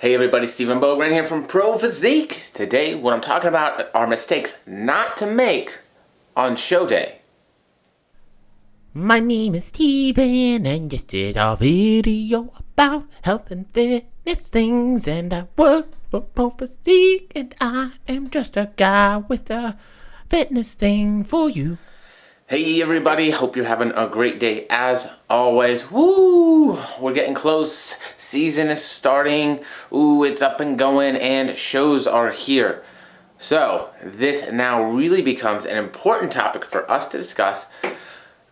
Hey everybody, Stephen Bogren here from Pro Physique. Today what I'm talking about are mistakes not to make on show day. My name is Steven and this is our video about health and fitness things, and I work for Pro Physique and I am just a guy with a fitness thing for you. Hey everybody, hope you're having a great day as always. Woo! We're getting close. Season is starting. Ooh, it's up and going and shows are here. So this now really becomes an important topic for us to discuss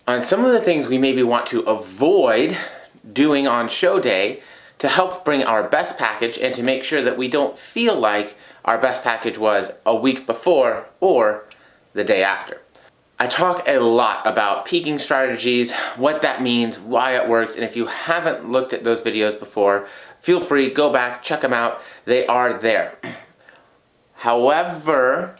on some of the things we maybe want to avoid doing on show day to help bring our best package and to make sure that we don't feel like our best package was a week before or the day after. I talk a lot about peaking strategies, what that means, why it works, and if you haven't looked at those videos before, feel free, go back, check them out. They are there. However,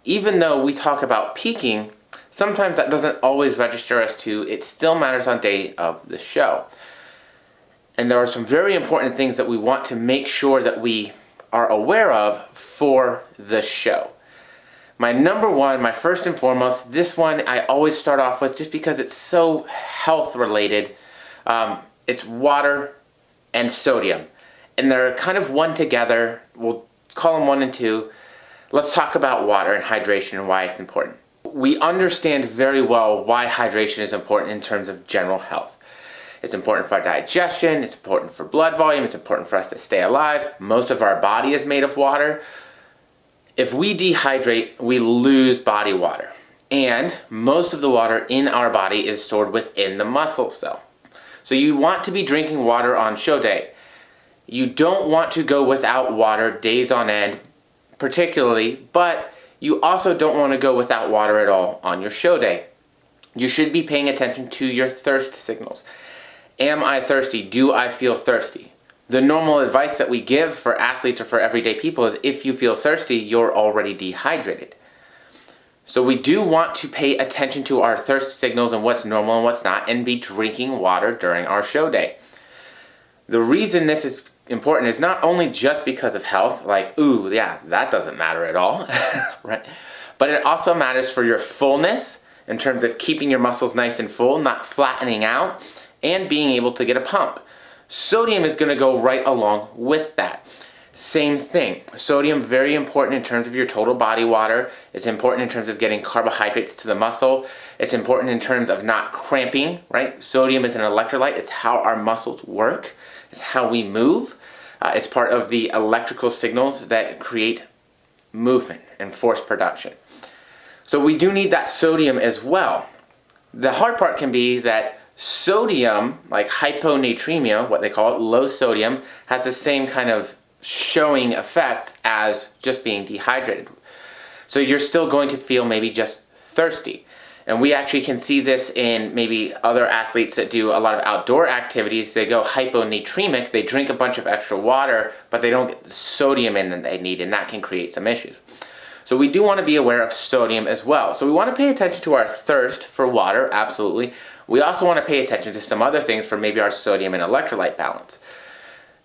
even though we talk about peaking, sometimes that doesn't always register us to it still matters on day of the show. And there are some very important things that we want to make sure that we are aware of for the show. My number one, my first and foremost, this one I always start off with just because it's so health related. It's water and sodium. And they're kind of one together. We'll call them 1 and 2. Let's talk about water and hydration and why it's important. We understand very well why hydration is important in terms of general health. It's important for our digestion, it's important for blood volume, it's important for us to stay alive. Most of our body is made of water. If we dehydrate, we lose body water. And most of the water in our body is stored within the muscle cell. So you want to be drinking water on show day. You don't want to go without water days on end, particularly, but you also don't want to go without water at all on your show day. You should be paying attention to your thirst signals. Am I thirsty? Do I feel thirsty? The normal advice that we give for athletes or for everyday people is if you feel thirsty, you're already dehydrated. So we do want to pay attention to our thirst signals and what's normal and what's not, and be drinking water during our show day. The reason this is important is not only just because of health, like, ooh, yeah, that doesn't matter at all, right? But it also matters for your fullness in terms of keeping your muscles nice and full, not flattening out, and being able to get a pump. Sodium is going to go right along with that. Same thing. Sodium, very important in terms of your total body water. It's important in terms of getting carbohydrates to the muscle. It's important in terms of not cramping, right? Sodium is an electrolyte. It's how our muscles work. It's how we move. It's part of the electrical signals that create movement and force production. So we do need that sodium as well. The hard part can be that sodium, like hyponatremia, what they call it, low sodium, has the same kind of showing effects as just being dehydrated. So you're still going to feel maybe just thirsty. And we actually can see this in maybe other athletes that do a lot of outdoor activities. They go hyponatremic, they drink a bunch of extra water, but they don't get the sodium in that they need, and that can create some issues. So we do want to be aware of sodium as well. So we want to pay attention to our thirst for water, absolutely. We also want to pay attention to some other things for maybe our sodium and electrolyte balance.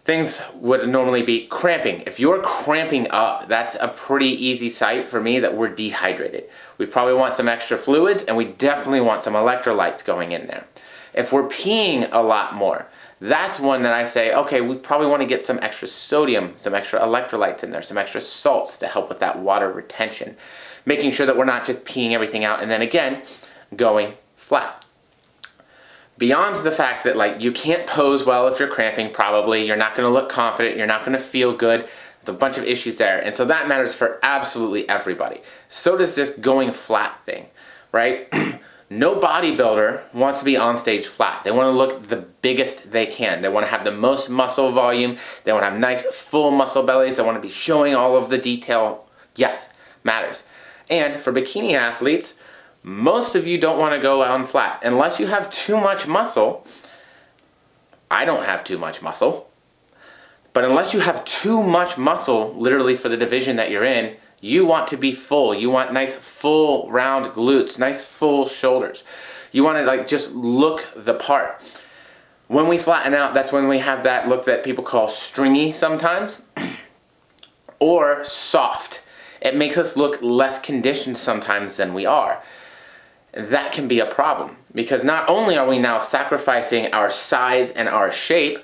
Things would normally be cramping. If you're cramping up, that's a pretty easy sight for me that we're dehydrated. We probably want some extra fluids, and we definitely want some electrolytes going in there. If we're peeing a lot more, that's one that I say, okay, we probably want to get some extra sodium, some extra electrolytes in there, some extra salts to help with that water retention. Making sure that we're not just peeing everything out and then again, going flat. Beyond the fact that like you can't pose well if you're cramping, probably, you're not going to look confident, you're not going to feel good. There's a bunch of issues there. And so that matters for absolutely everybody. So does this going flat thing, right? No bodybuilder wants to be on stage flat. They want to look the biggest they can. They want to have the most muscle volume. They want to have nice full muscle bellies. They want to be showing all of the detail. Yes, matters. And for bikini athletes, most of you don't want to go on flat. Unless you have too much muscle. I don't have too much muscle. But unless you have too much muscle, literally for the division that you're in, you want to be full. You want nice full round glutes, nice full shoulders. You want to like just look the part. When we flatten out, that's when we have that look that people call stringy sometimes, or soft. It makes us look less conditioned sometimes than we are. That can be a problem, because not only are we now sacrificing our size and our shape,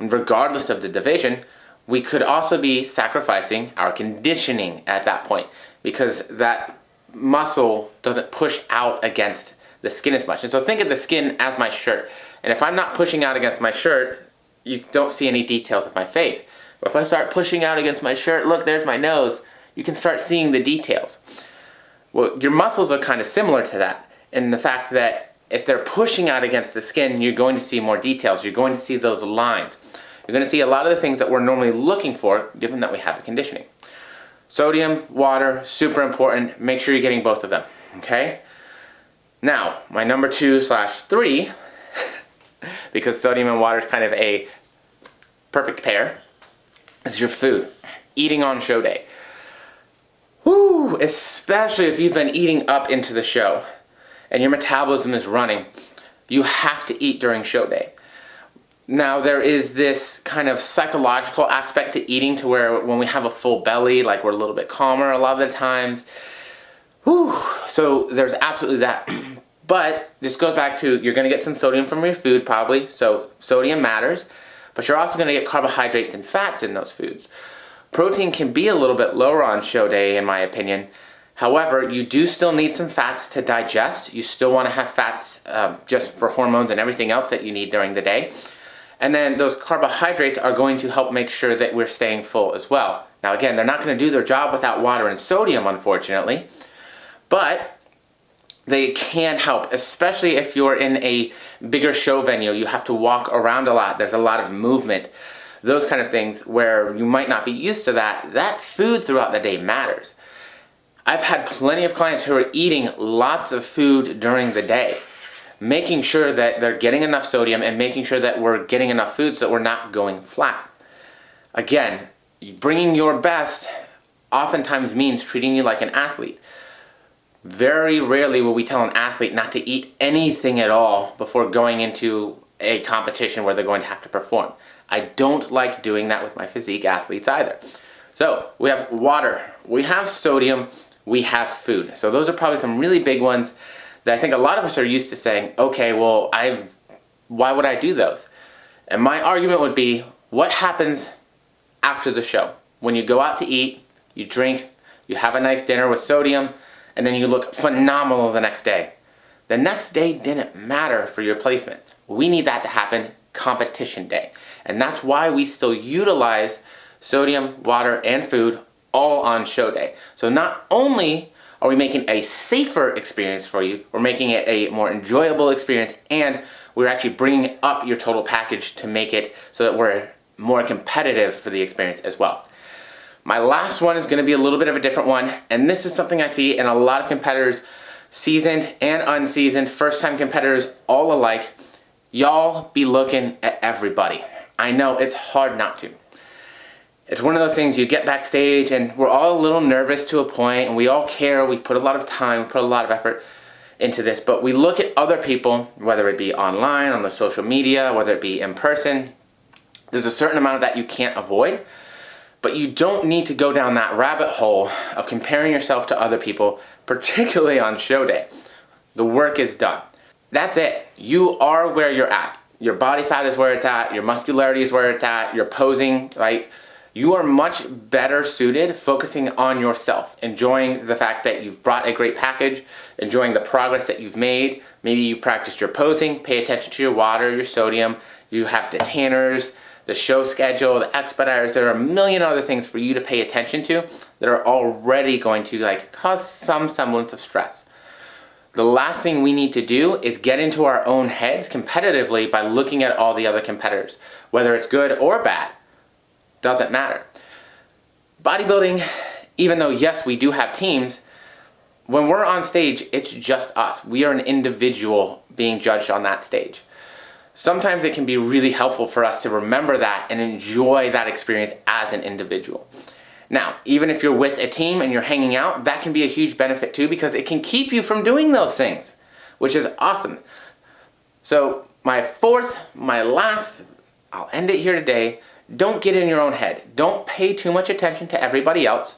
regardless of the division, we could also be sacrificing our conditioning at that point, because that muscle doesn't push out against the skin as much. And so think of the skin as my shirt. And if I'm not pushing out against my shirt, you don't see any details of my face. But if I start pushing out against my shirt, look, there's my nose, you can start seeing the details. Well, your muscles are kind of similar to that, in the fact that if they're pushing out against the skin, you're going to see more details. You're going to see those lines. You're going to see a lot of the things that we're normally looking for, given that we have the conditioning. Sodium, water, super important. Make sure you're getting both of them, okay? Now, my number 2/3, because sodium and water is kind of a perfect pair, is your food. Eating on show day. Woo! Especially if you've been eating up into the show and your metabolism is running, you have to eat during show day. Now, there is this kind of psychological aspect to eating, to where when we have a full belly, like, we're a little bit calmer a lot of the times. Whew. So there's absolutely that. But this goes back to, you're going to get some sodium from your food probably, so sodium matters. But you're also going to get carbohydrates and fats in those foods. Protein can be a little bit lower on show day, in my opinion. However, you do still need some fats to digest. You still want to have fats just for hormones and everything else that you need during the day. And then those carbohydrates are going to help make sure that we're staying full as well. Now again, they're not going to do their job without water and sodium, unfortunately. But they can help, especially if you're in a bigger show venue. You have to walk around a lot. There's a lot of movement. Those kind of things where you might not be used to that. That food throughout the day matters. I've had plenty of clients who are eating lots of food during the day, making sure that they're getting enough sodium and making sure that we're getting enough food so that we're not going flat. Again, bringing your best oftentimes means treating you like an athlete. Very rarely will we tell an athlete not to eat anything at all before going into a competition where they're going to have to perform. I don't like doing that with my physique athletes either. So we have water, we have sodium, we have food. So those are probably some really big ones that I think a lot of us are used to saying, okay, well, why would I do those? And my argument would be, what happens after the show? When you go out to eat, you drink, you have a nice dinner with sodium, and then you look phenomenal the next day. The next day didn't matter for your placement. We need that to happen competition day. And that's why we still utilize sodium, water, and food all on show day. So not only are we making a safer experience for you, we're making it a more enjoyable experience, and we're actually bringing up your total package to make it so that we're more competitive for the experience as well. My last one is going to be a little bit of a different one, and this is something I see in a lot of competitors, seasoned and unseasoned, first-time competitors all alike. Y'all be looking at everybody. I know it's hard not to. It's one of those things, you get backstage and we're all a little nervous to a point, and we all care, we put a lot of time, we put a lot of effort into this, but we look at other people, whether it be online, on the social media, whether it be in person. There's a certain amount of that you can't avoid, but you don't need to go down that rabbit hole of comparing yourself to other people, particularly on show day. The work is done. That's it. You are where you're at. Your body fat is where it's at, your muscularity is where it's at, your posing, right? You are much better suited focusing on yourself, enjoying the fact that you've brought a great package, enjoying the progress that you've made. Maybe you practiced your posing, pay attention to your water, your sodium, you have the tanners, the show schedule, the expediters. There are a million other things for you to pay attention to that are already going to cause some semblance of stress. The last thing we need to do is get into our own heads competitively by looking at all the other competitors, whether it's good or bad. Doesn't matter. Bodybuilding, even though yes, we do have teams, when we're on stage, it's just us. We are an individual being judged on that stage. Sometimes it can be really helpful for us to remember that and enjoy that experience as an individual. Now, even if you're with a team and you're hanging out, that can be a huge benefit too, because it can keep you from doing those things, which is awesome. So My fourth, my last, I'll end it here today. Don't get in your own head. Don't pay too much attention to everybody else.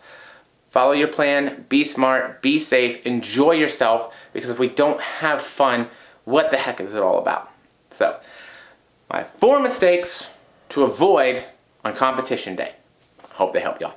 Follow your plan, be smart, be safe, enjoy yourself, because if we don't have fun, what the heck is it all about? So, my 4 mistakes to avoid on competition day. Hope they help y'all.